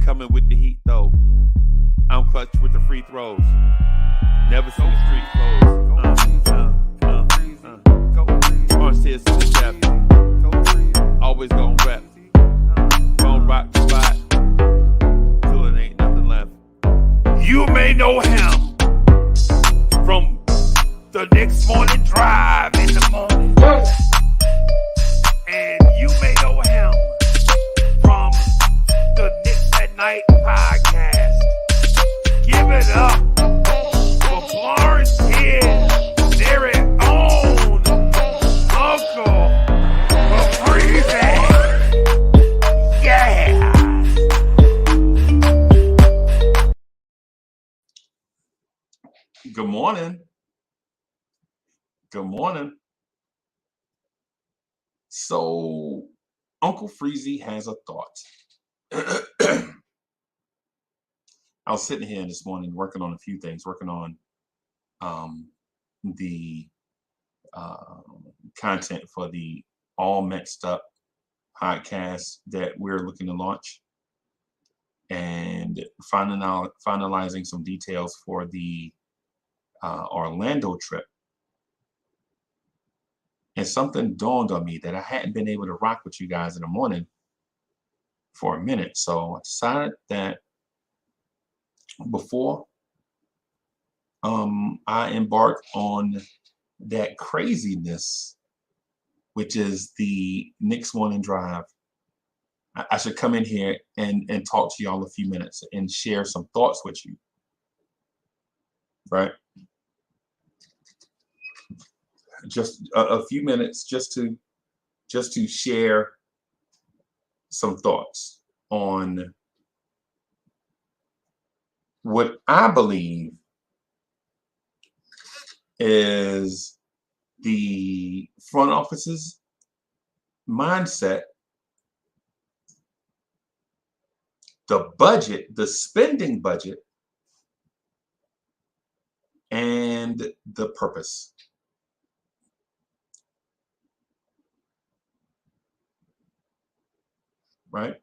coming with the heat though. I'm clutch with the free throws. Never seen the street clothes. Orange tears to the chef. Always gon' rep. Gon' rock the spot. Till it ain't nothing left. You may know him from the Knicks Morning Drive in the morning. And you may know him from the Knicks at Night podcast. Give it up for Florence here, very own Uncle Freezy. Yeah. Good morning. Good morning. So, Uncle Freezy has a thought. I was sitting here this morning working on a few things, working on the content for the All Mixed Up podcast that we're looking to launch, and finalizing some details for the Orlando trip. And something dawned on me that I hadn't been able to rock with you guys in the morning for a minute. So I decided that before I embark on that craziness, which is the Knicks Morning Drive, I should come in here and talk to y'all a few minutes and share some thoughts with you. Right? Just a few minutes just to share some thoughts on what I believe is the front office's mindset, the budget, the spending budget, and the purpose. Right?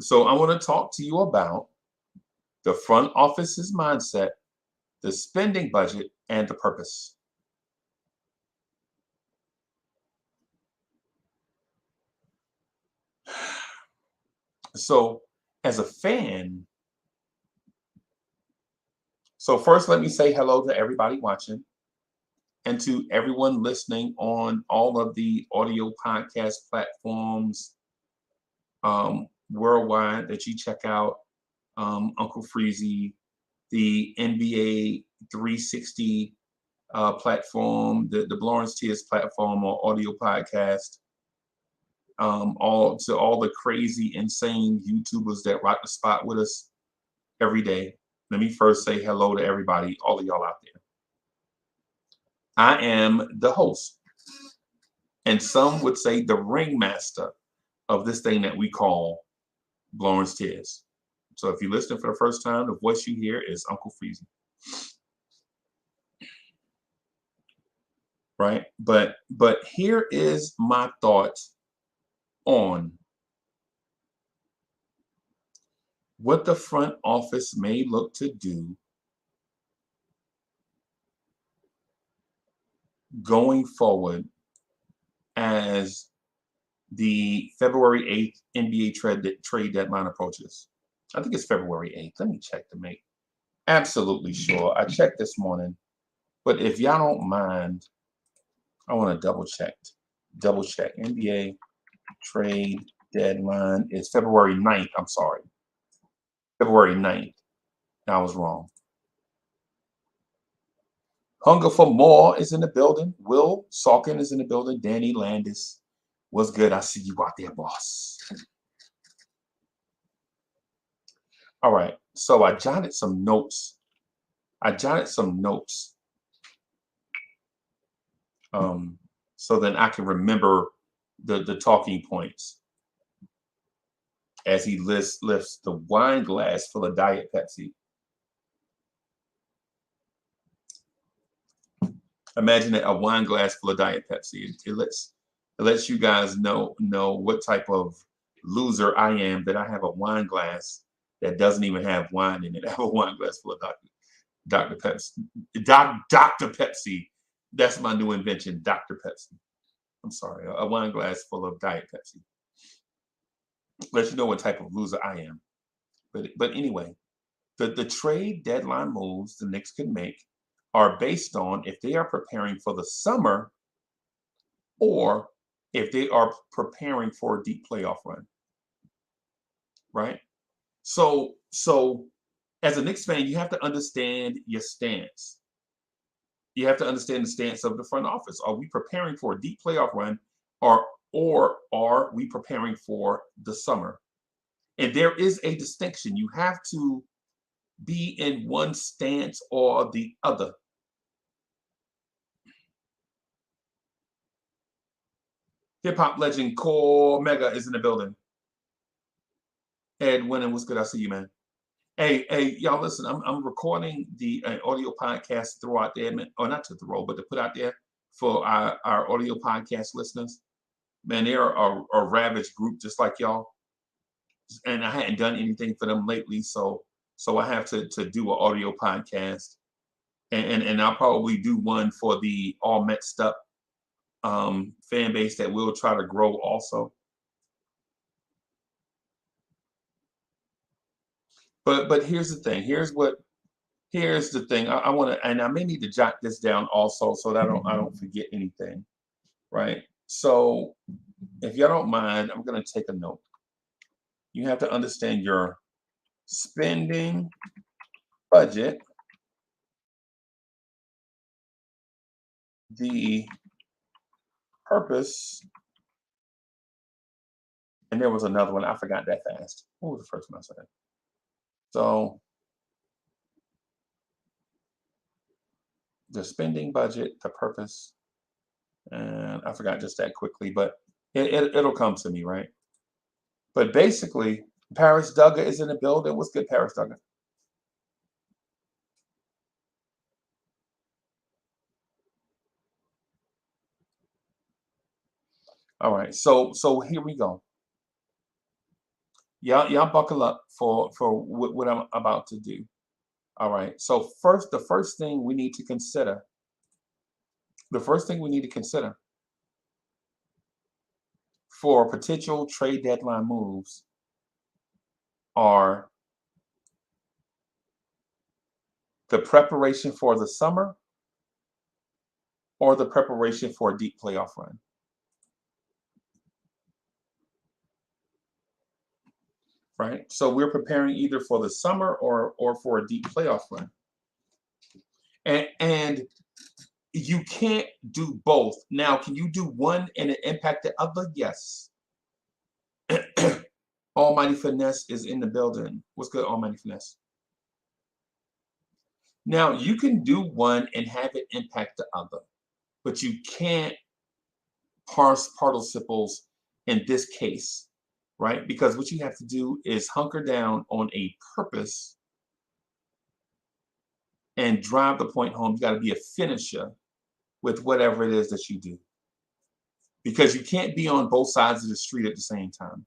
So I want to talk to you about the front office's mindset, the spending budget, and the purpose. So as a fan, so first let me say hello to everybody watching and to everyone listening on all of the audio podcast platforms worldwide that you check out. Uncle Freezy, the NBA 360 platform, the Lawrence Tears platform or audio podcast, all the crazy, insane YouTubers that rock the spot with us every day. Let me first say hello to everybody, all of y'all out there. I am the host, and some would say the ringmaster of this thing that we call Lawrence Tears. So if you're listening for the first time, the voice you hear is Uncle Freezy. Right? But here is my thoughts on what the front office may look to do going forward as the February 8th NBA trade deadline approaches. I think it's February 8th. Let me check to make absolutely sure. I checked this morning, but if y'all don't mind, I want to double check. NBA trade deadline is February 9th. I'm sorry. February 9th. I was wrong. Hunger for More is in the building. Will Salkin is in the building. Danny Landis. What's good? I see you out there, boss. All right. So I jotted some notes. So then I can remember the talking points as he lifts the wine glass full of Diet Pepsi. Imagine a wine glass full of Diet Pepsi. It lets you guys know what type of loser I am that I have a wine glass that doesn't even have wine in it. I have a wine glass full of Dr. Pepsi. Dr. Pepsi. That's my new invention, Dr. Pepsi. I'm sorry, a wine glass full of Diet Pepsi. Let you know what type of loser I am. But anyway, the trade deadline moves the Knicks can make are based on if they are preparing for the summer or if they are preparing for a deep playoff run, right? So as a Knicks fan, you have to understand your stance. You have to understand the stance of the front office. Are we preparing for a deep playoff run, or are we preparing for the summer? And there is a distinction. You have to be in one stance or the other. Hip hop legend Core Mega is in the building. Ed Winning, what's good? I see you, man. Hey, y'all, listen. I'm recording the audio podcast to throw out there, or not to throw, but to put out there for our audio podcast listeners. Man, they're a ravaged group just like y'all, and I hadn't done anything for them lately, so I have to do an audio podcast, and I'll probably do one for the all Metsed Up fan base that we'll try to grow also. But here's the thing. Here's the thing. I want to, and I may need to jot this down also so that I don't forget anything. Right. So if y'all don't mind, I'm gonna take a note. You have to understand your spending budget, the purpose, and there was another one. I forgot that fast. What was the first one I said? So the spending budget, the purpose, and I forgot just that quickly, but it'll come to me, right? But basically, Paris Duggar is in the building. What's good, Paris Duggar? All right, so here we go. Y'all buckle up for what I'm about to do. All right. So the first thing we need to consider, for potential trade deadline moves are the preparation for the summer or the preparation for a deep playoff run. Right? So we're preparing either for the summer or for a deep playoff run. And you can't do both. Now, can you do one and it impact the other? Yes. Almighty Finesse is in the building. What's good, Almighty Finesse? Now, you can do one and have it impact the other, but you can't parse participles in this case, right? Because what you have to do is hunker down on a purpose and drive the point home. You got to be a finisher with whatever it is that you do, because you can't be on both sides of the street at the same time.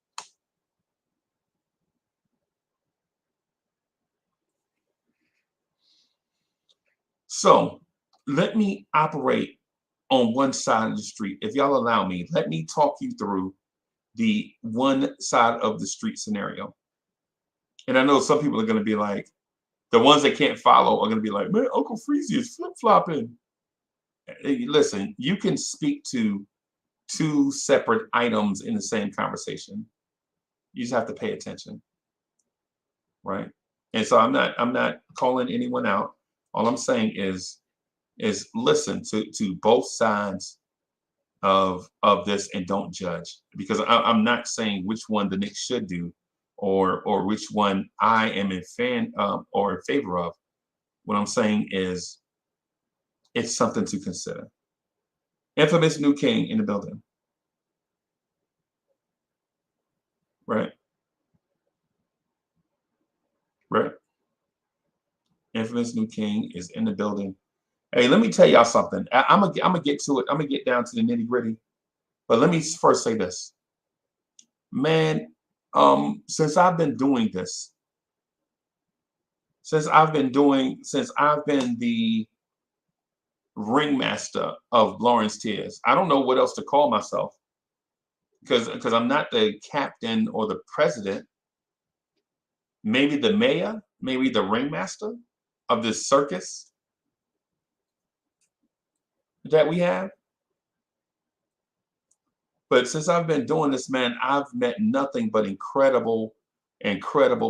So let me operate on one side of the street. If y'all allow me, let me talk you through the one side of the street scenario. And I know some people are going to be like, the ones that can't follow are going to be like, man, Uncle Freezy is flip-flopping. Hey, listen, you can speak to two separate items in the same conversation. You just have to pay attention, right? And so I'm not calling anyone out. All I'm saying is listen to both sides of this and don't judge, because I'm not saying which one the Knicks should do or which one I am in favor of. What I'm saying is it's something to consider. Infamous New King in the building, right? Right. Infamous New King is in the building. Hey, let me tell y'all something. I'm gonna get to it. I'm gonna get down to the nitty gritty. But let me first say this. Man, Since I've been doing this, since I've been the ringmaster of Lawrence Tears. I don't know what else to call myself because I'm not the captain or the president. Maybe the mayor, maybe the ringmaster of this circus that we have. But since I've been doing this, man, I've met nothing but incredible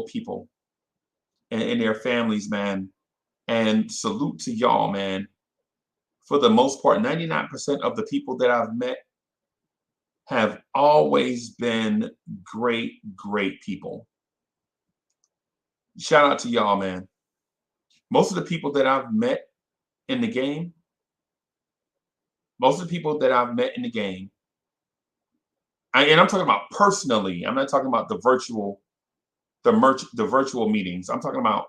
people and their families, man. And salute to y'all, man. For the most part, 99% of the people that I've met have always been great people. Shout out to y'all, man. Most of the people that I've met in the game, and I'm talking about personally. I'm not talking about the virtual meetings. I'm talking about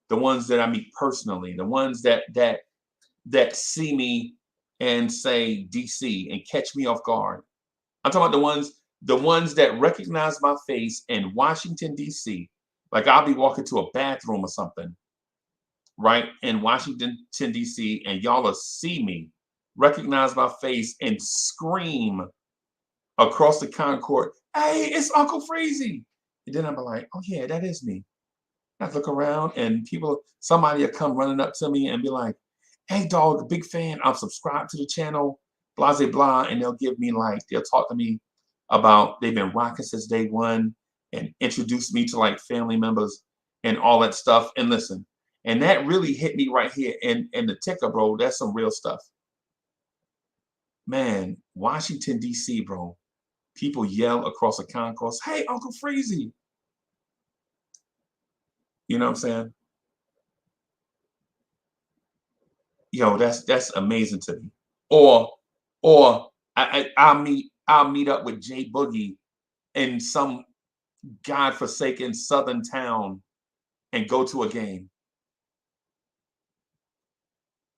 the ones that I meet personally, the ones that see me and say DC and catch me off guard. I'm talking about the ones that recognize my face in Washington DC. Like I'll be walking to a bathroom or something, right, in Washington DC, and y'all will see me, recognize my face, and scream across the concourse, "Hey, it's Uncle Freezy!" And then I'm like, "Oh yeah, that is me." I look around, and somebody will come running up to me and be like, "Hey, dog, big fan. I'm subscribed to the channel, blah, blah, blah." And they'll talk to me about they've been rocking since day one and introduce me to like family members and all that stuff. And listen, and that really hit me right here in the ticker, bro. That's some real stuff. Man, Washington, D.C., bro. People yell across a concourse, "Hey, Uncle Freezy." You know what I'm saying? Yo, that's amazing to me. Or I'll meet up with Jay Boogie in some godforsaken southern town and go to a game.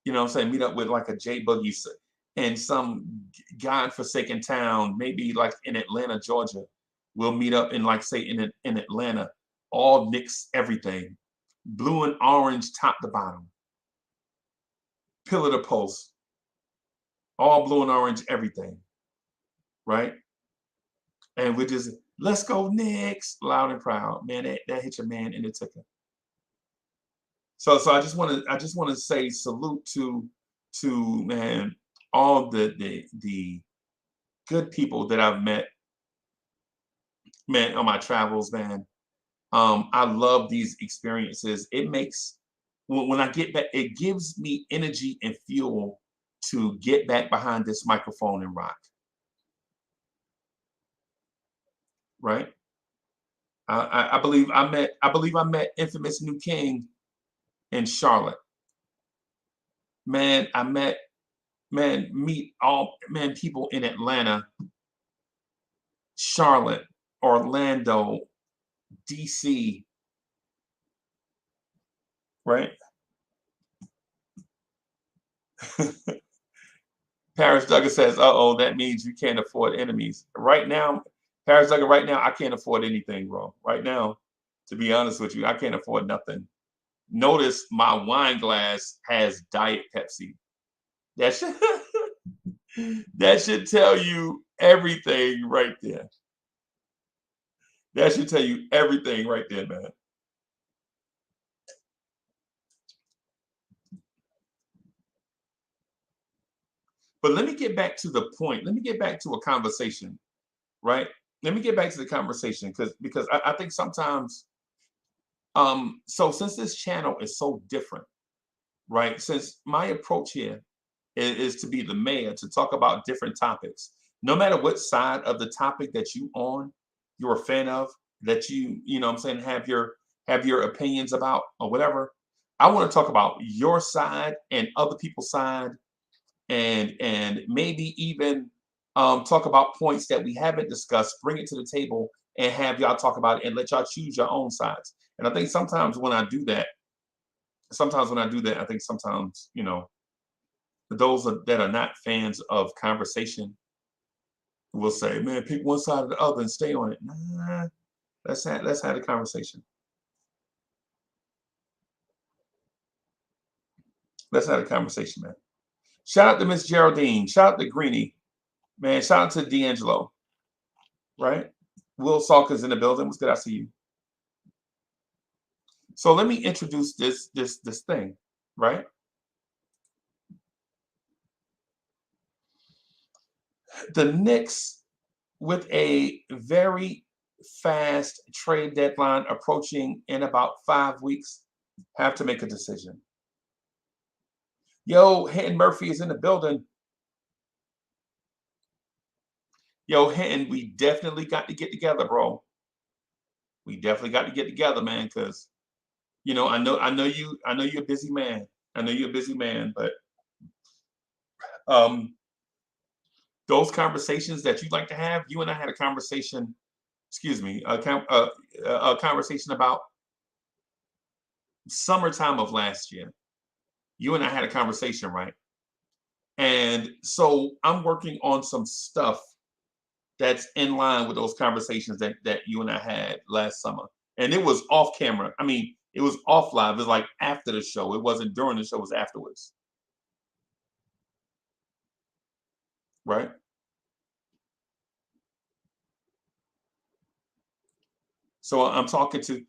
You know what I'm saying? Meet up with like a Jay Boogie in some godforsaken town, maybe like in Atlanta, Georgia. We'll meet up in like say in Atlanta, all Knicks everything, blue and orange top to bottom, pillar to post, all blue and orange everything, right? And we just let's go Knicks, loud and proud, man. That hit your man in the ticker. So I just want to say salute to man all the good people that I've met, man, on my travels, man. I love these experiences. It makes when I get back, it gives me energy and fuel to get back behind this microphone and rock. Right? I believe I met infamous New King in Charlotte. Man, I met meet all man people in Atlanta, Charlotte, Orlando, DC, right? Paris Duggar says, "Uh-oh, that means you can't afford enemies." Right now, Paris Duggar, right now, I can't afford anything, bro. Right now, to be honest with you, I can't afford nothing. Notice my wine glass has Diet Pepsi. That should that should tell you everything right there. That should tell you everything right there, man. But let me get back to the point. Let me get back to a conversation, right? Let me get back to the conversation because I think sometimes so since this channel is so different, right? Since my approach here is to be the mayor to talk about different topics, no matter what side of the topic that you're a fan of, that you know what I'm saying, have your opinions about or whatever. I want to talk about your side and other people's side and maybe even talk about points that we haven't discussed, bring it to the table and have y'all talk about it and let y'all choose your own sides. And I think sometimes when I do that, I think sometimes, you know, that are not fans of conversation will say, "Man, pick one side or the other and stay on it." Nah, Let's have a conversation. Let's have a conversation, man. Shout out to Miss Geraldine. Shout out to Greenie. Man, shout out to D'Angelo. Right? Will Salker's in the building. What's good? I see you. So let me introduce this thing, right? The Knicks, with a very fast trade deadline approaching in about 5 weeks, have to make a decision. Yo, Hinton Murphy is in the building. Yo, Hinton, we definitely got to get together, bro. We definitely got to get together, man, because I know you're a busy man. I know you're a busy man, but um those conversations that you'd like to have, you and I had a conversation, excuse me, a conversation about summertime of last year. You and I had a conversation, right? And so I'm working on some stuff that's in line with those conversations that you and I had last summer. And it was off camera. I mean, it was off live. It was like after the show. It wasn't during the show, it was afterwards. Right? So I'm talking to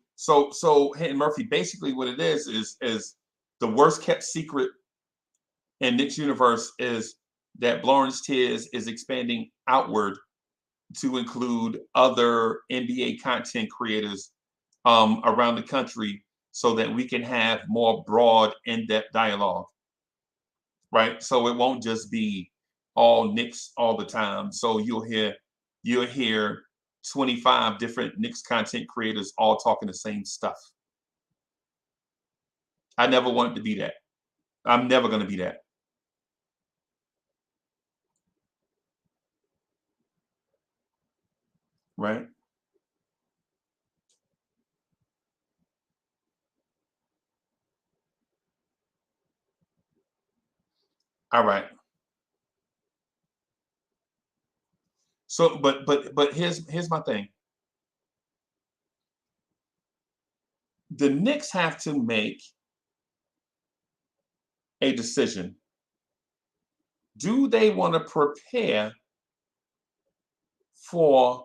Hinton Murphy. Basically, what it is the worst kept secret in Nick's universe is that Lawrence Tiz is expanding outward to include other NBA content creators around the country, so that we can have more broad, in-depth dialogue. Right? So it won't just be all Knicks all the time. So you'll hear 25 different Knicks content creators all talking the same stuff. I never wanted to be that. I'm never going to be that. Right? All right. So, but here's my thing. The Knicks have to make a decision. Do they want to prepare for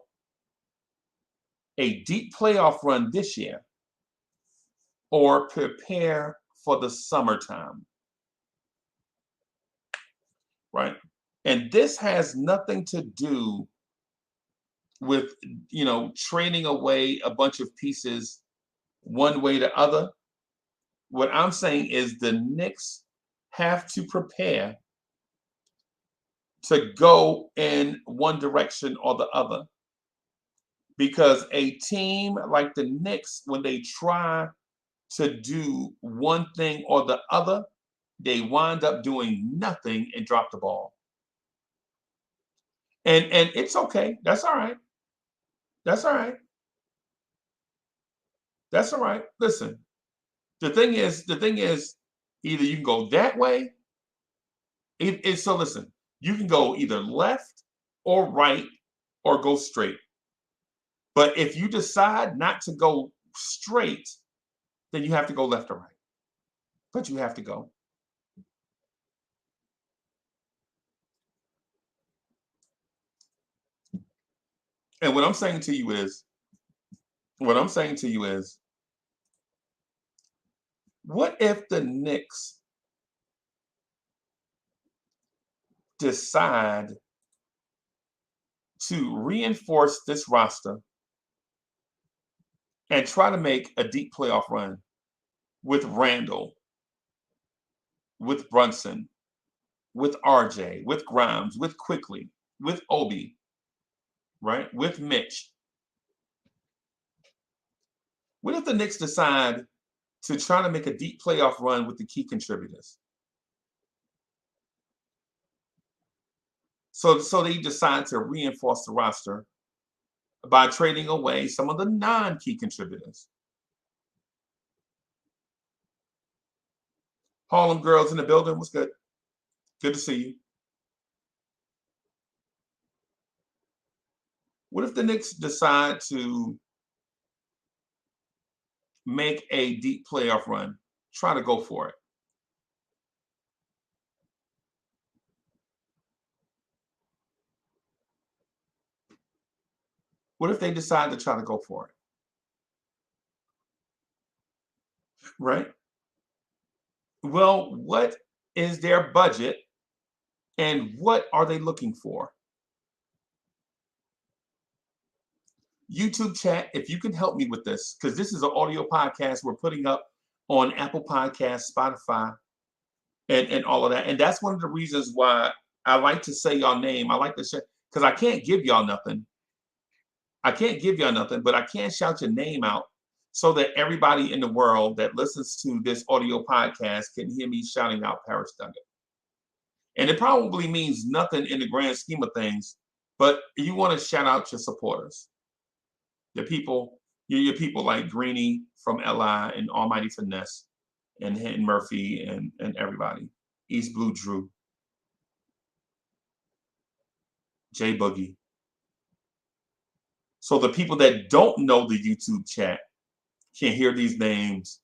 a deep playoff run this year, or prepare for the summertime? Right? And this has nothing to do with trading away a bunch of pieces one way to other. What I'm saying is the Knicks have to prepare to go in one direction or the other, because a team like the Knicks, when they try to do one thing or the other, they wind up doing nothing and drop the ball. And it's okay. That's all right. That's all right. That's all right. Listen, the thing is, either you can go that way. So listen, you can go either left or right or go straight. But if you decide not to go straight, then you have to go left or right. But you have to go. And what I'm saying to you is, what I'm saying to you is, what if the Knicks decide to reinforce this roster and try to make a deep playoff run with Randall, with Brunson, with RJ, with Grimes, with Quickly, with Obi, right? With Mitch. What if the Knicks decide to try to make a deep playoff run with the key contributors? So they decide to reinforce the roster by trading away some of the non-key contributors. Harlem Girls in the building. What's good? Good to see you. What if the Knicks decide to make a deep playoff run, try to go for it. What if they decide to try to go for it? Right? Well, what is their budget and what are they looking for? YouTube chat, if you can help me with this, because this is an audio podcast we're putting up on Apple Podcasts, Spotify, and all of that. And that's one of the reasons why I like to say y'all name. I like to share because I can't give y'all nothing. I can't give y'all nothing, but I can shout your name out so that everybody in the world that listens to this audio podcast can hear me shouting out Paris Duggan. And it probably means nothing in the grand scheme of things, but you want to shout out your supporters, your people like Greeny from LI and Almighty Finesse and Hinton Murphy and everybody. East Blue Drew, J Boogie. So the people that don't know the YouTube chat can hear these names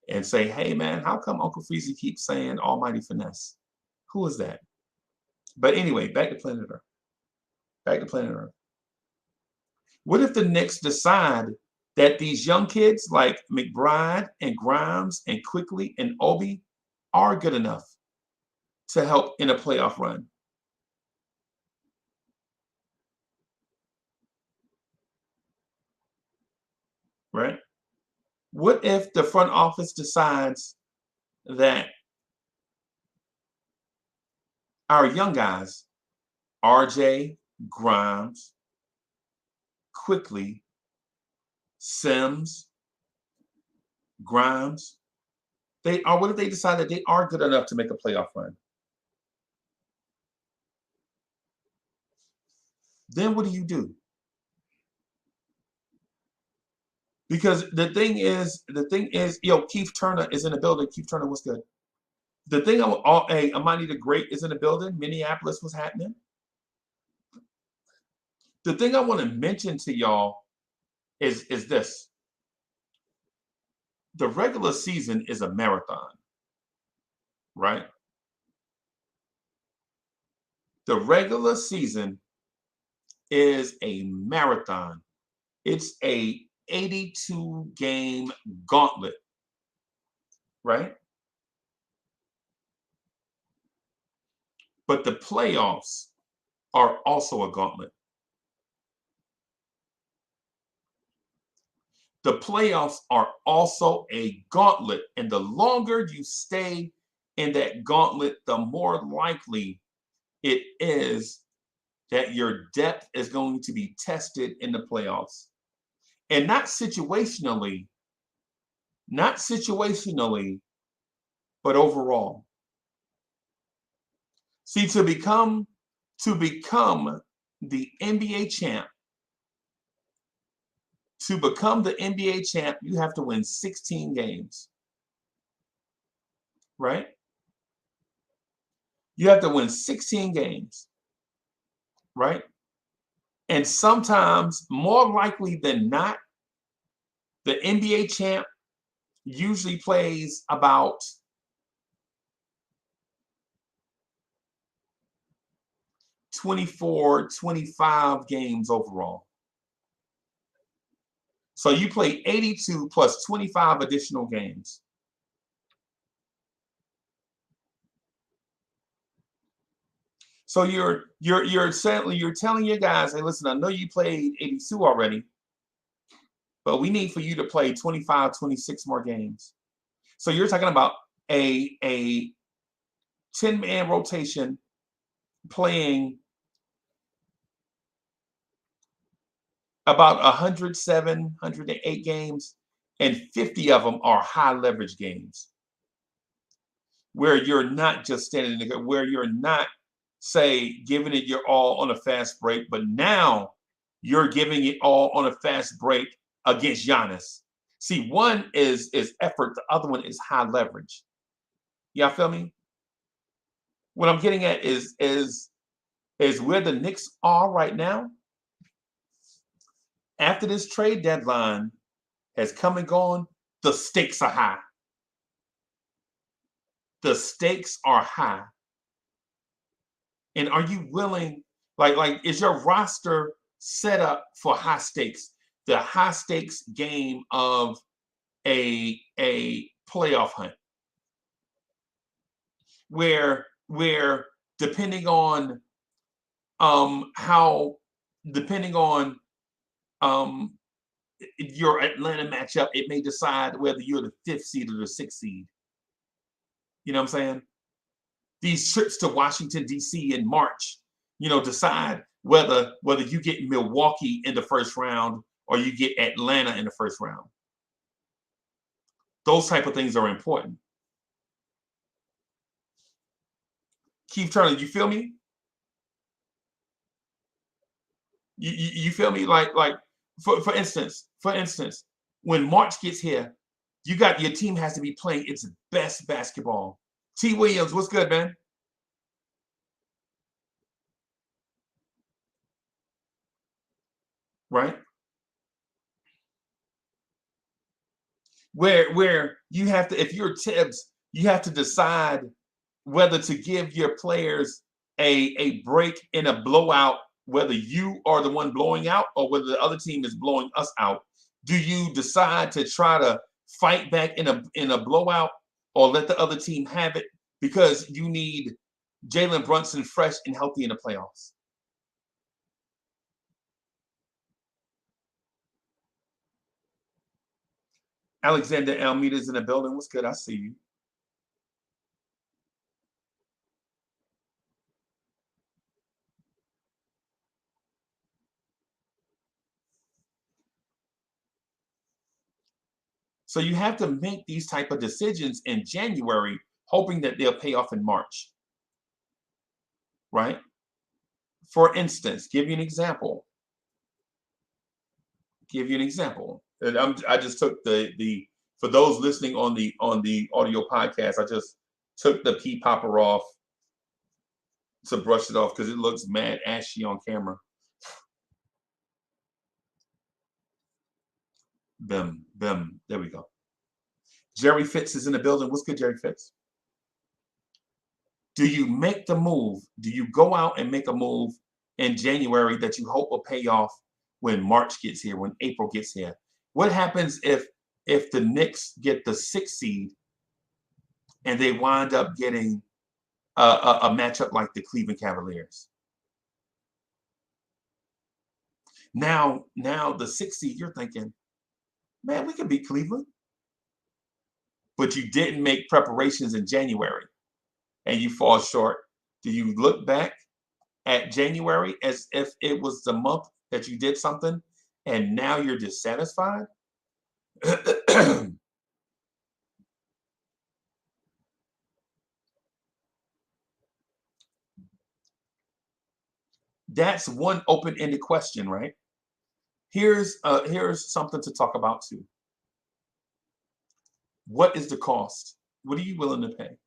and say, hey man, how come Uncle Freezy keeps saying Almighty Finesse? Who is that? But anyway, back to Planet Earth. Back to Planet Earth. What if the Knicks decide that these young kids like McBride and Grimes and Quickly and Obi are good enough to help in a playoff run? Right? What if the front office decides that our young guys, RJ, Grimes, Quickly, Sims, Grimes, what if they decide that they are good enough to make a playoff run? Then what do you do? Because the thing is, Keith Turner is in the building. Keith Turner, what's good? The thing, Amani the Great is in the building. Minneapolis was happening. The thing I want to mention to y'all is this. The regular season is a marathon, right? The regular season is a marathon. It's a 82 game gauntlet, right? But the playoffs are also a gauntlet. The playoffs are also a gauntlet. And the longer you stay in that gauntlet, the more likely it is that your depth is going to be tested in the playoffs. And not situationally, but overall. See, to become the NBA champ, you have to win 16 games. Right? You have to win 16 games. Right? And sometimes, more likely than not, the NBA champ usually plays about 24, 25 games overall. So you play 82 plus 25 additional games. So you're telling your guys, hey, listen, I know you played 82 already, but we need for you to play 25, 26 more games. So you're talking about a 10-man rotation playing about 107, 108 games, and 50 of them are high leverage games where you're not just standing there, where you're not, say, giving it your all on a fast break, but now you're giving it all on a fast break against Giannis. See, one is effort, the other one is high leverage. Y'all feel me? What I'm getting at is where the Knicks are right now. After this trade deadline has come and gone, the stakes are high. The stakes are high. And are you willing, is your roster set up for high stakes? The high stakes game of a playoff hunt, where depending on how depending on your Atlanta matchup, it may decide whether you're the 5th seed or the 6th seed. You know what I'm saying? These trips to Washington, D.C. in March, decide whether you get Milwaukee in the first round or you get Atlanta in the first round. Those type of things are important. Keith Turner, you feel me? You feel me? For instance, when March gets here, your team has to be playing its best basketball. T. Williams, what's good, man? Right? Where you have to, if you're Tibbs, you have to decide whether to give your players a break in a blowout, whether you are the one blowing out or whether the other team is blowing us out. Do you decide to try to fight back in a blowout or let the other team have it because you need Jalen Brunson fresh and healthy in the playoffs? Alexander Almeida's in the building. What's good? I see you. So you have to make these type of decisions in January, hoping that they'll pay off in March, right? For instance, give you an example. And I just took the for those listening on the audio podcast, I just took the pea popper off to brush it off because it looks mad ashy on camera. Bim, bim. There we go. Jerry Fitz is in the building. What's good, Jerry Fitz? Do you make the move? Do you go out and make a move in January that you hope will pay off when March gets here, when April gets here? What happens if the Knicks get the 6th seed and they wind up getting a matchup like the Cleveland Cavaliers? Now the 6th seed, you're thinking, man, we could beat Cleveland. But you didn't make preparations in January and you fall short. Do you look back at January as if it was the month that you did something and now you're dissatisfied? That's one open-ended question, right? Here's something to talk about too. What is the cost? What are you willing to pay?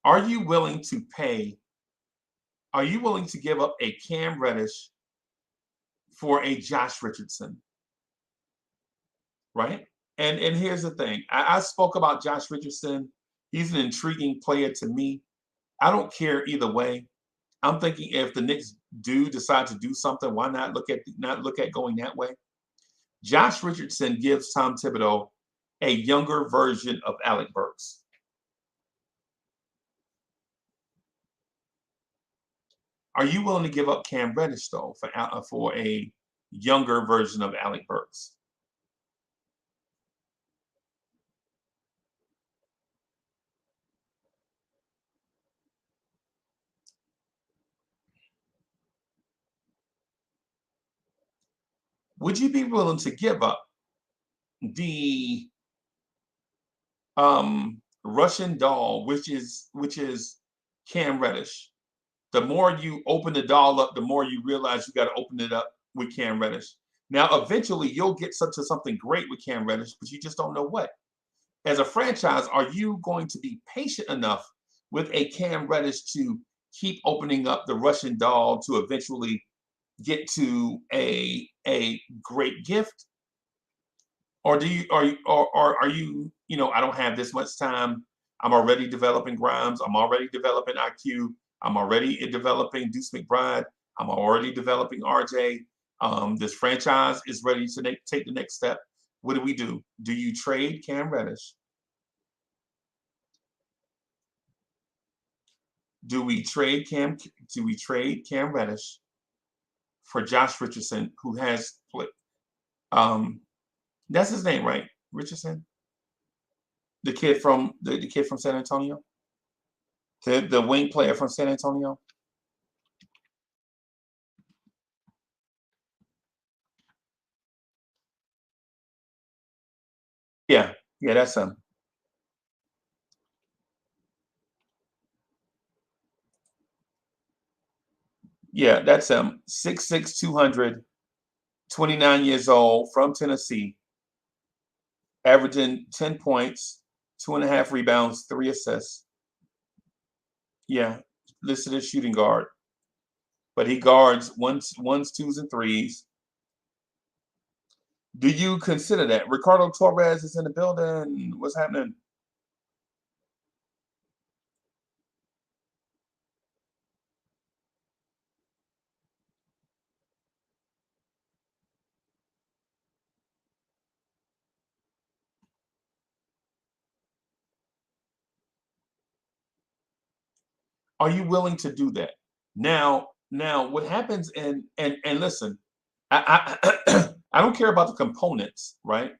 Are you willing to pay? Are you willing to give up a Cam Reddish for a Josh Richardson? Right? And here's the thing. I spoke about Josh Richardson. He's an intriguing player to me. I don't care either way. I'm thinking if the Knicks do decide to do something, why not look at going that way? Josh Richardson gives Tom Thibodeau a younger version of Alec Burks. Are you willing to give up Cam Reddish though for a younger version of Alec Burks? Would you be willing to give up the Russian doll, which is Cam Reddish? The more you open the doll up, the more you realize you got to open it up with Cam Reddish. Now, eventually, you'll get to something great with Cam Reddish, but you just don't know what. As a franchise, are you going to be patient enough with a Cam Reddish to keep opening up the Russian doll to eventually get to a great gift, or do you are you or are you, I don't have this much time. I'm already developing Grimes. I'm already developing IQ. I'm already developing Deuce McBride. I'm already developing RJ. This franchise is ready to take the next step. What do we do? Do you trade Cam Reddish? Do we trade Cam? Do we trade Cam Reddish for Josh Richardson, who has played? That's his name, right? Richardson, the kid from San Antonio, the wing player from San Antonio. Yeah, yeah, that's him. Yeah, that's him. 6'6", 200, 29 years old, from Tennessee, averaging 10 points, 2.5 rebounds, 3 assists. Yeah, listed as shooting guard, but he guards ones, twos, and threes. Do you consider that? Ricardo Torres is in the building. What's happening? Are you willing to do that? Now, what happens? And listen, I don't care about the components, right?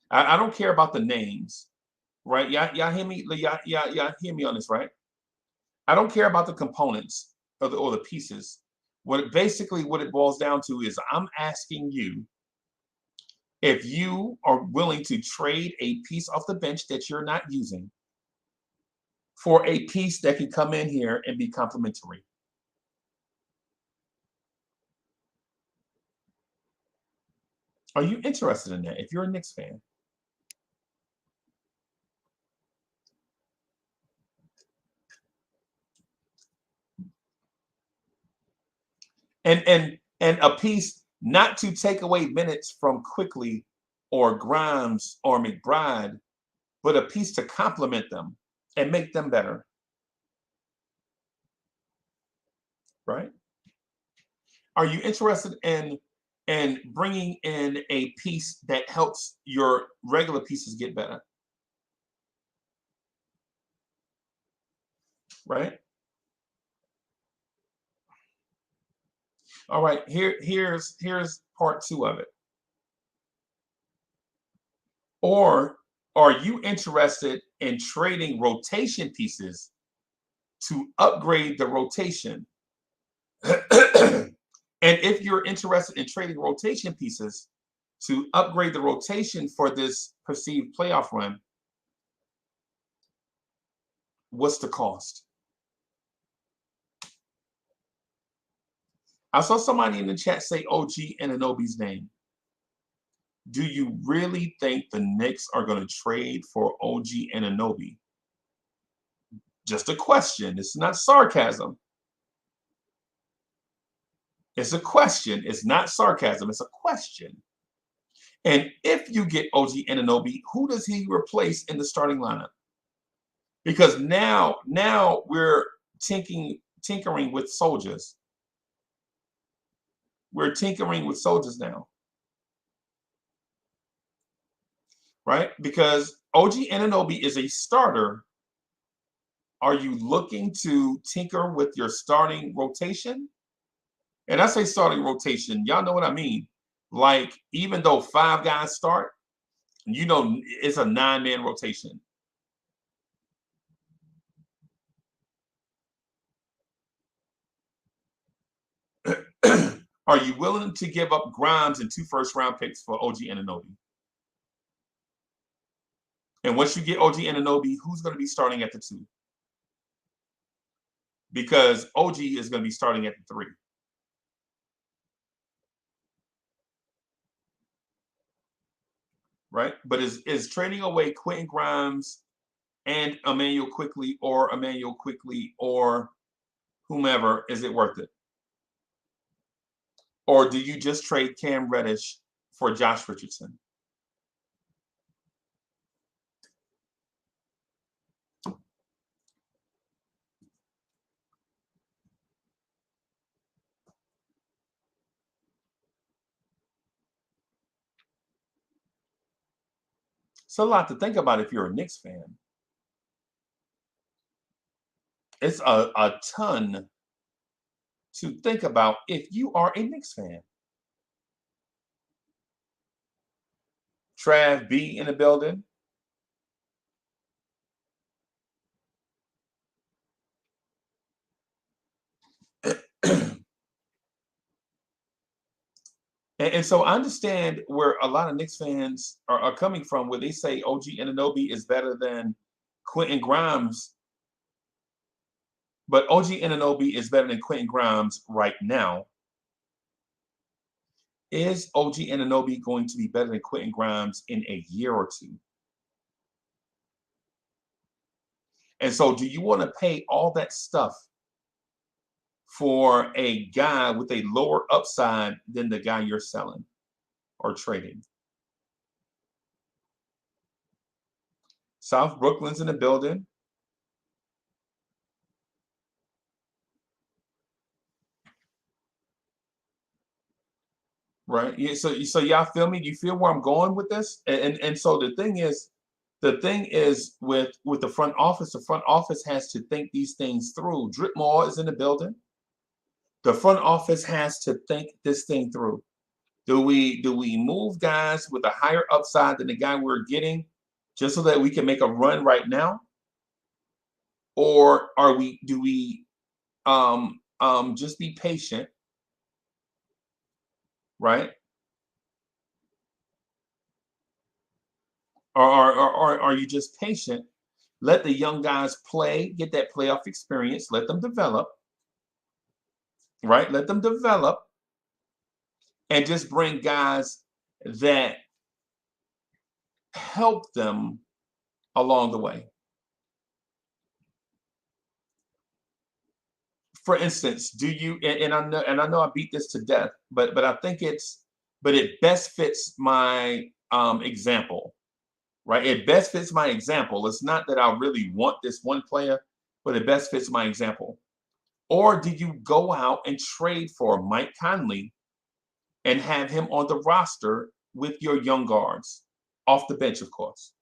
I don't care about the names, right? Y'all hear me? Y'all hear me on this, right? I don't care about the components or the pieces. What it boils down to is I'm asking you if you are willing to trade a piece off the bench that you're not using for a piece that can come in here and be complementary. Are you interested in that? If you're a Knicks fan, and a piece not to take away minutes from Quickly or Grimes or McBride, but a piece to complement them and make them better, right? Are you interested in bringing in a piece that helps your regular pieces get better, right? All right, here's part two of it. Or are you interested in trading rotation pieces to upgrade the rotation? And if you're interested in trading rotation pieces to upgrade the rotation for this perceived playoff run, what's the cost? I saw somebody in the chat say OG Anunoby's name. Do you really think the Knicks are going to trade for OG Anunoby? Just a question. It's not sarcasm. It's a question. It's not sarcasm. It's a question. And if you get OG Anunoby, who does he replace in the starting lineup? Because now we're tinkering with soldiers. We're tinkering with soldiers now, right? Because OG Anunoby is a starter. Are you looking to tinker with your starting rotation? And I say starting rotation, y'all know what I mean. Like, even though 5 guys start, it's a 9-man rotation. Are you willing to give up Grimes and 2 first-round picks for OG Anunoby? And once you get OG Anunoby, who's going to be starting at the 2? Because OG is going to be starting at the 3. Right? But is trading away Quentin Grimes and Emmanuel Quickly or whomever, is it worth it? Or do you just trade Cam Reddish for Josh Richardson? It's a lot to think about if you're a Knicks fan. It's a ton to think about if you are a Knicks fan. Trav B in the building. And so I understand where a lot of Knicks fans are coming from, where they say OG Anunoby is better than Quentin Grimes, but OG Anunoby is better than Quentin Grimes right now. Is OG Anunoby going to be better than Quentin Grimes in a year or two? And so, do you want to pay all that stuff for a guy with a lower upside than the guy you're selling or trading? South Brooklyn's in the building. Right. Yeah. So y'all feel me? You feel where I'm going with this? And so the thing is with the front office has to think these things through. Drip Moore is in the building. The front office has to think this thing through. Do we move guys with a higher upside than the guy we're getting just so that we can make a run right now? Or do we just be patient, right? Or are you just patient? Let the young guys play, get that playoff experience, let them develop, right? Let them develop and just bring guys that help them along the way. For instance, do you and I know I beat this to death, but I think it best fits my example, right? It best fits my example. It's not that I really want this one player, but it best fits my example. Or do you go out and trade for Mike Conley and have him on the roster with your young guards off the bench, of course?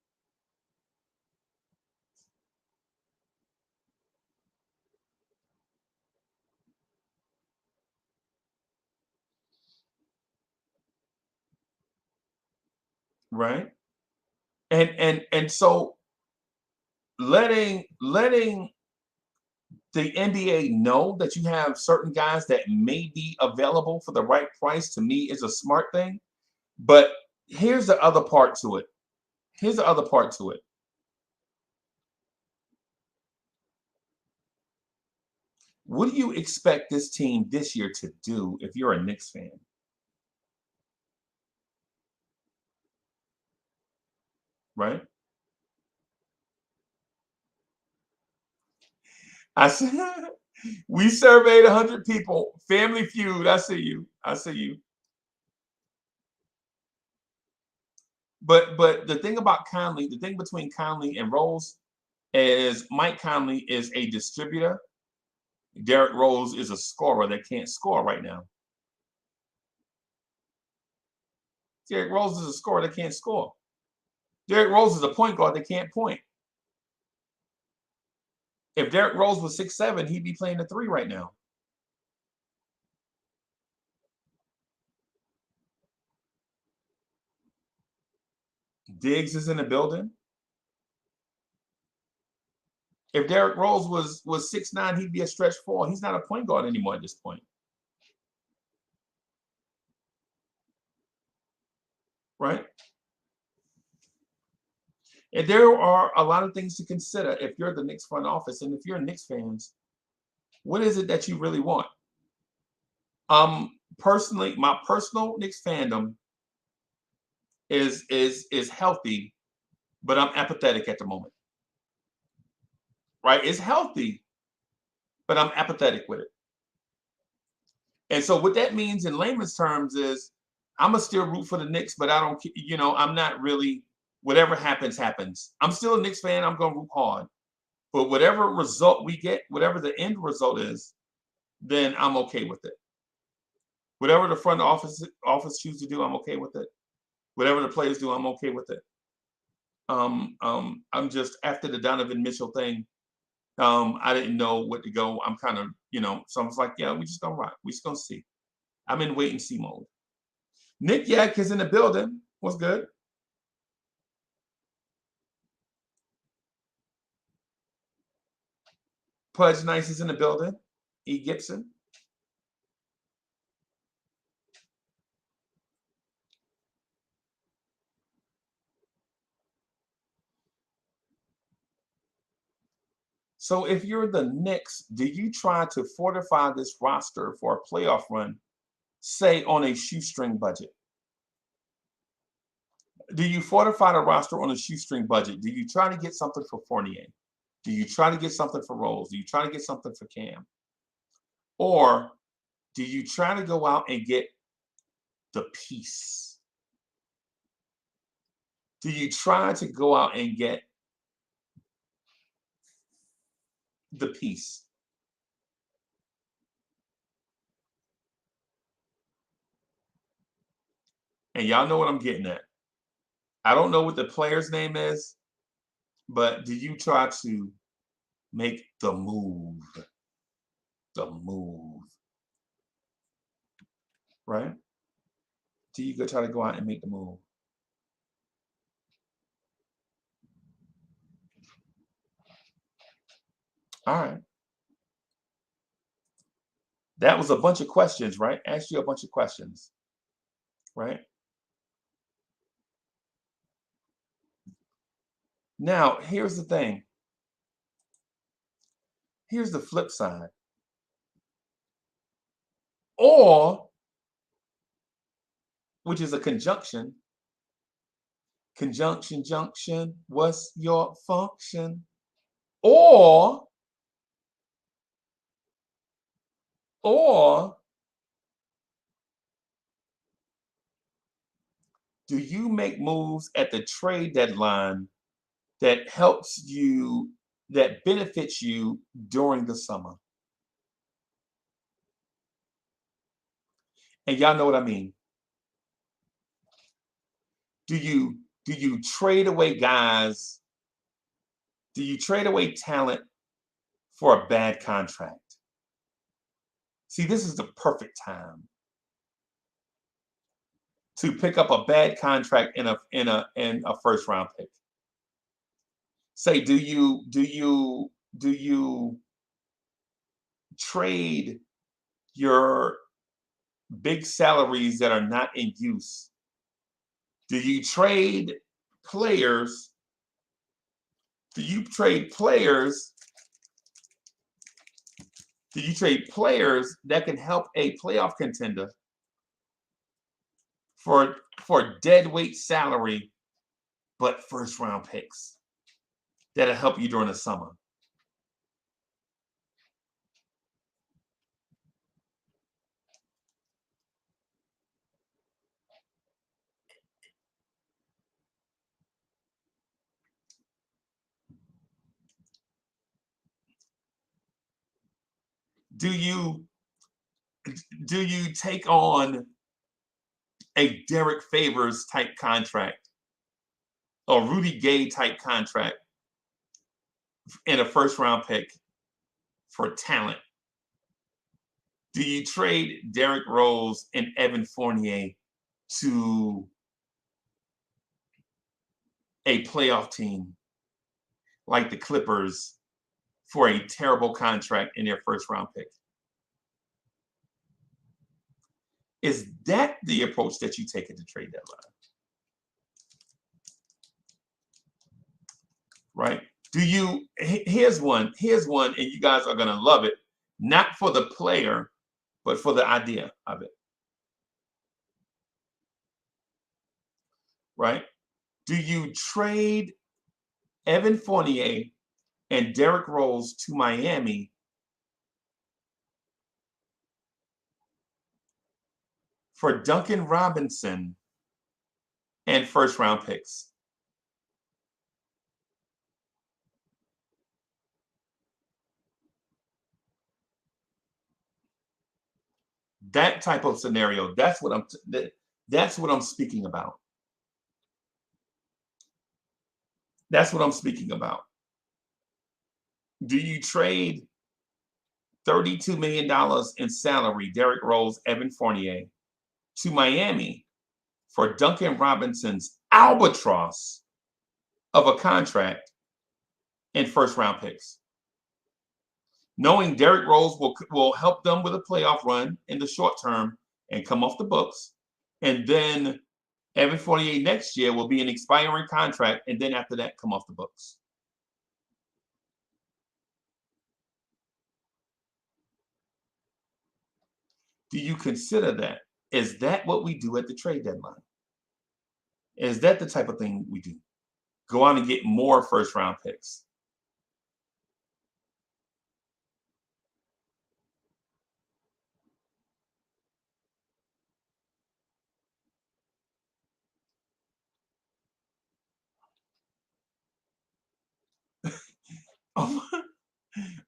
Right? And so letting the NBA know that you have certain guys that may be available for the right price to me is a smart thing. But here's the other part to it. Here's the other part to it. What do you expect this team this year to do if you're a Knicks fan? Right? I said we surveyed 100 people. Family Feud. I see you. I see you. But the thing about Conley, the thing between Conley and Rose is Mike Conley is a distributor. Derrick Rose is a scorer that can't score right now. Derrick Rose is a scorer that can't score. Derrick Rose is a point guard that can't point. If Derrick Rose was 6'7", he'd be playing the three right now. Diggs is in the building. If Derrick Rose was 6'9", he'd be a stretch four. He's not a point guard anymore at this point. Right? And there are a lot of things to consider if you're the Knicks front office. And if you're Knicks fans, what is it that you really want? Personally, my personal Knicks fandom is healthy, but I'm apathetic at the moment. Right? It's healthy, but I'm apathetic with it. And so what that means in layman's terms is I'm gonna still root for the Knicks, but I don't, I'm not really, whatever happens, happens. I'm still a Knicks fan. I'm gonna root hard. But whatever result we get, whatever the end result is, then I'm okay with it. Whatever the front office choose to do, I'm okay with it. Whatever the players do, I'm okay with it. I'm just after the Donovan Mitchell thing. I didn't know what to go. I'm kind of, so I was like, yeah, we just gonna rock. We just gonna see. I'm in wait and see mode. Nick Yak is in the building. What's good? Pudge Nice is in the building. E. Gibson. So if you're the Knicks, do you try to fortify this roster for a playoff run, say on a shoestring budget? Do you fortify the roster on a shoestring budget? Do you try to get something for Fournier? Do you try to get something for Rose? Do you try to get something for Cam? Or do you try to go out and get the piece? Do you try to go out and get the piece? And y'all know what I'm getting at. I don't know what the player's name is, but do you try to make the move? The move. Right? Do you go try to go out and make the move? All right. That was a bunch of questions, right? Asked you a bunch of questions, right? Now, here's the thing. Here's the flip side. Or, which is a conjunction. Conjunction, junction, what's your function? Or do you make moves at the trade deadline that helps you, that benefits you during the summer? And y'all know what I mean. Do you trade away guys? Do you trade away talent for a bad contract? See, this is the perfect time to pick up a bad contract in a first round pick. Say, do you trade your big salaries that are not in use? Do you trade players? Do you trade players? Do you trade players that can help a playoff contender for dead weight salary, but first round picks that'll help you during the summer? Do you take on a Derek Favors type contract or Rudy Gay type contract in a first round pick for talent? Do you trade Derrick Rose and Evan Fournier to a playoff team like the Clippers for a terrible contract in their first round pick? Is that the approach that you take at the trade deadline? Right? Here's one, and you guys are gonna love it, not for the player, but for the idea of it. Right? Do you trade Evan Fournier and Derrick Rose to Miami for Duncan Robinson and first round picks. That type of scenario. That's what I'm speaking about. That's what I'm speaking about. Do you trade $32 million in salary, Derrick Rose, Evan Fournier, to Miami for Duncan Robinson's albatross of a contract and first round picks? Knowing Derrick Rose will help them with a playoff run in the short term and come off the books. And then Evan Fournier next year will be an expiring contract, and then after that, come off the books. Do you consider that? Is that what we do at the trade deadline? Is that the type of thing we do? Go out and get more first round picks.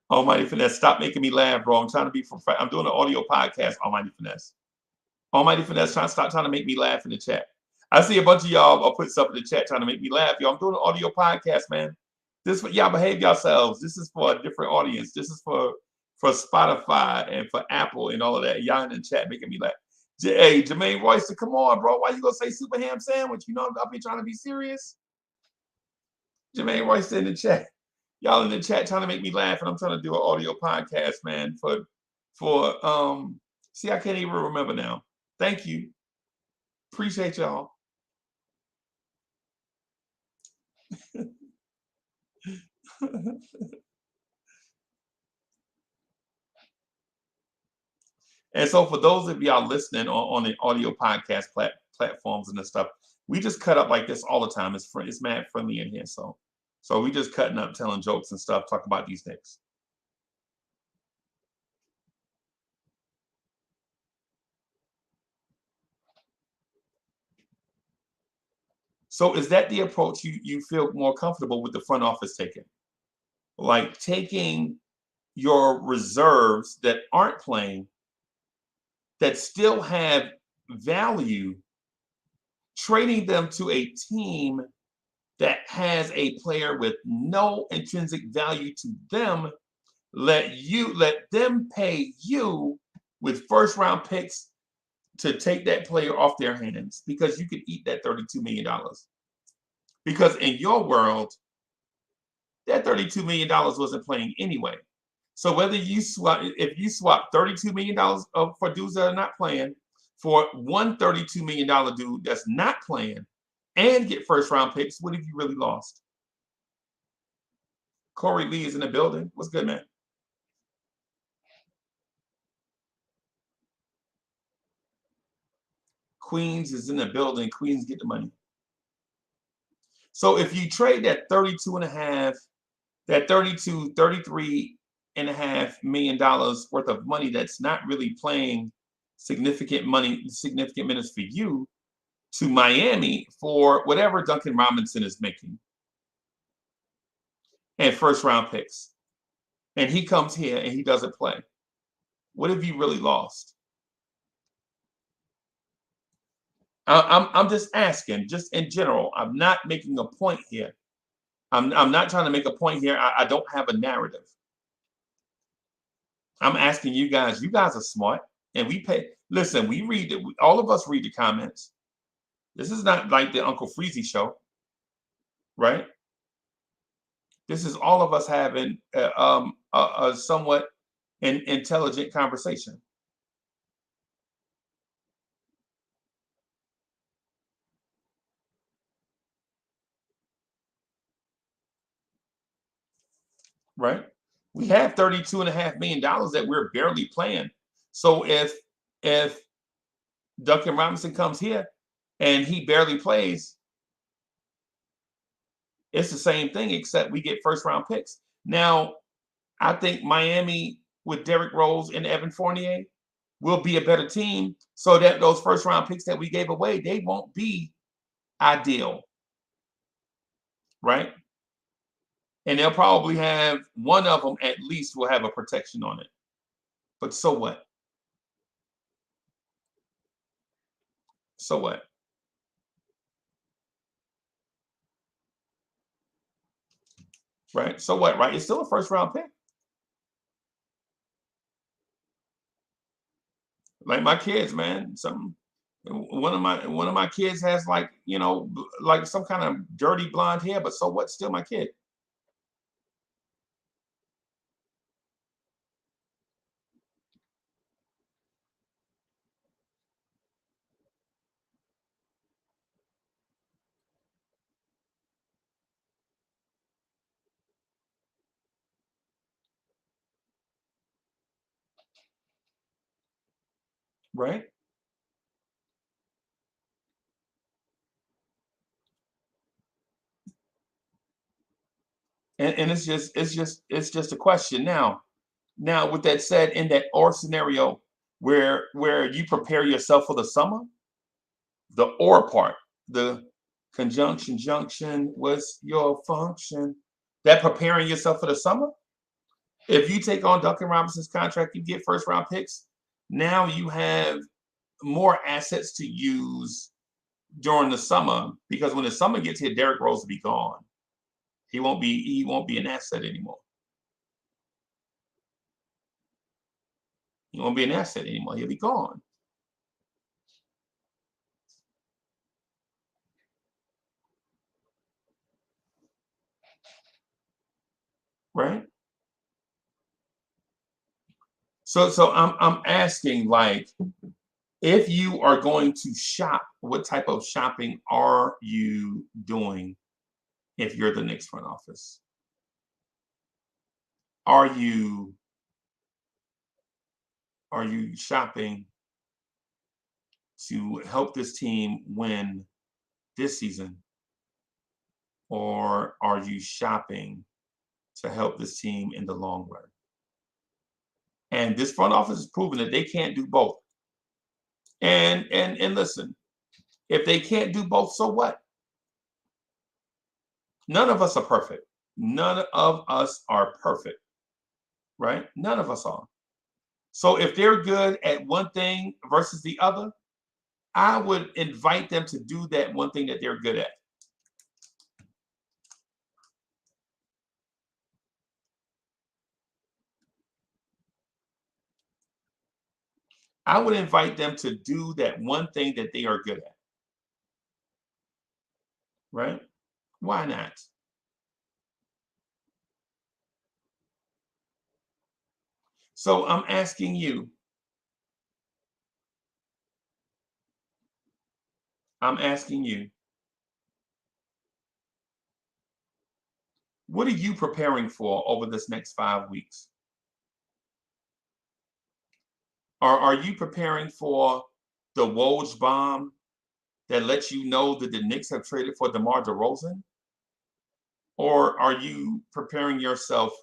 Almighty Finesse, stop making me laugh, bro. I'm trying to be I'm doing an audio podcast, Almighty Finesse. Almighty Finesse, stop trying to make me laugh in the chat. I see a bunch of y'all are putting stuff in the chat trying to make me laugh. Yo, I'm doing an audio podcast, man. This for y'all behave yourselves. This is for a different audience. This is for Spotify and for Apple and all of that. Y'all in the chat making me laugh. Hey, Jermaine Royster, come on, bro. Why you gonna say super ham sandwich? You know I'll be trying to be serious. Jermaine Royster in the chat. Y'all in the chat trying to make me laugh, and I'm trying to do an audio podcast, man. See, I can't even remember now. Thank you. Appreciate y'all. And so for those of y'all listening on the audio podcast platforms and this stuff, we just cut up like this all the time. It's mad friendly in here. So we just cutting up, telling jokes and stuff, talk about these Knicks. So is that the approach you feel more comfortable with the front office taking? Like taking your reserves that aren't playing, that still have value, trading them to a team that has a player with no intrinsic value to them, let them pay you with first round picks to take that player off their hands, because you could eat that $32 million. Because in your world, that $32 million wasn't playing anyway. So whether if you swap $32 million for dudes that are not playing for one $32 million dude that's not playing and get first round picks, what have you really lost? Corey Lee is in the building. What's good, man? Queens is in the building. Queens get the money. So if you trade that 33.5 million dollars worth of money that's not really playing significant minutes for you to Miami for whatever Duncan Robinson is making and first round picks, and he comes here and he doesn't play, what have you really lost? I'm just asking, just in general. I'm not making a point here. I'm not trying to make a point here. I don't have a narrative. I'm asking you guys. You guys are smart, and we pay. Listen, we read it. All of us read the comments. This is not like the Uncle Freezy show, right? This is all of us having a somewhat intelligent conversation. Right? We have $32.5 million that we're barely playing. So if Duncan Robinson comes here and he barely plays, it's the same thing, except we get first round picks. Now, I think Miami with Derrick Rose and Evan Fournier, we'll be a better team so that those first round picks that we gave away, they won't be ideal, right? And they'll probably have one of them at least will have a protection on it. But so what? So what? Right? So what? Right? It's still a first round pick. Like my kids, man. One of my kids has like like some kind of dirty blonde hair, but so what? Still my kid, right? And it's just a question now. Now, with that said, in that or scenario where you prepare yourself for the summer, the or part, the conjunction junction was your function. That preparing yourself for the summer. If you take on Duncan Robinson's contract, you get first round picks. Now you have more assets to use during the summer because when the summer gets here, Derrick Rose will be gone. He won't be an asset anymore. He won't be an asset anymore. He'll be gone. Right? So I'm asking, like, if you are going to shop, what type of shopping are you doing if you're the Knicks front office? Are you are you shopping to help this team win this season, or are you shopping to help this team in the long run? And this front office has proven that they can't do both. And listen, if they can't do both, so what? None of us are perfect. None of us are perfect, right? None of us are. So if they're good at one thing versus the other, I would invite them to do that one thing that they're good at. I would invite them to do that one thing that they are good at, right? Why not? So I'm asking you, what are you preparing for over this next 5 weeks? Are you preparing for the Woj bomb that lets you know that the Knicks have traded for DeMar DeRozan? Or are you preparing yourself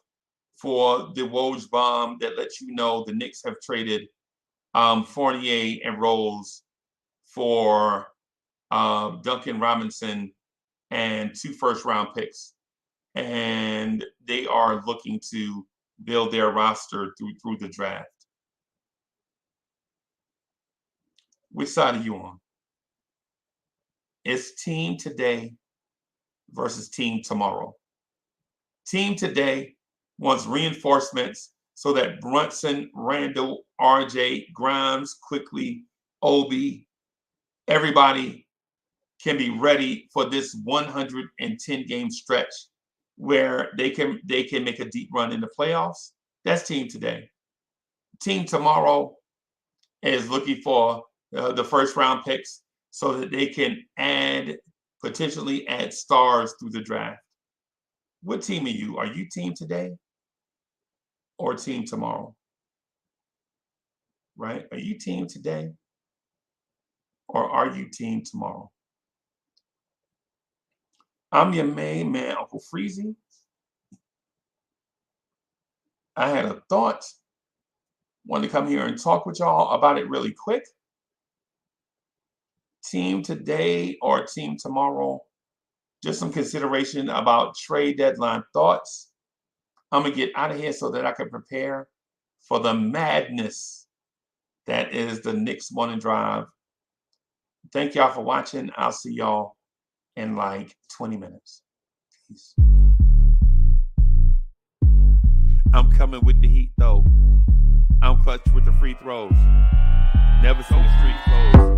for the Woj bomb that lets you know the Knicks have traded Fournier and Rose for Duncan Robinson and 2 first-round picks, and they are looking to build their roster through the draft? Which side are you on? It's team today versus team tomorrow. Team today wants reinforcements so that Brunson, Randall, RJ, Grimes, quickly, Obi, everybody can be ready for this 110 game stretch where they can make a deep run in the playoffs. That's team today. Team tomorrow is looking for the first round picks so that they can potentially add stars through the draft. What team are you? Are you team today or team tomorrow? Right? Are you team today or are you team tomorrow? I'm your main man, Uncle Freezy. I had a thought Wanted to come here and talk with y'all about it really quick. Team today or team tomorrow. Just some consideration about trade deadline thoughts. I'm going to get out of here so that I can prepare for the madness that is the Knicks Morning Drive. Thank y'all for watching. I'll see y'all in like 20 minutes. Peace. I'm coming with the heat though. I'm clutch with the free throws. Never seen the street clothes.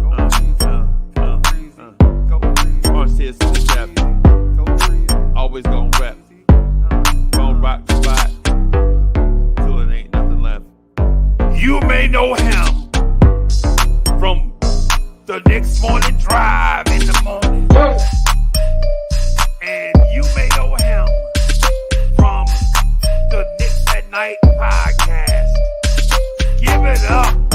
Orange tears to the depth. Always gon' rep. Gon' rock the spot till it ain't nothing left. You may know him from the Knicks Morning Drive in the morning. And you may know him from the Knicks at Night podcast. Give it up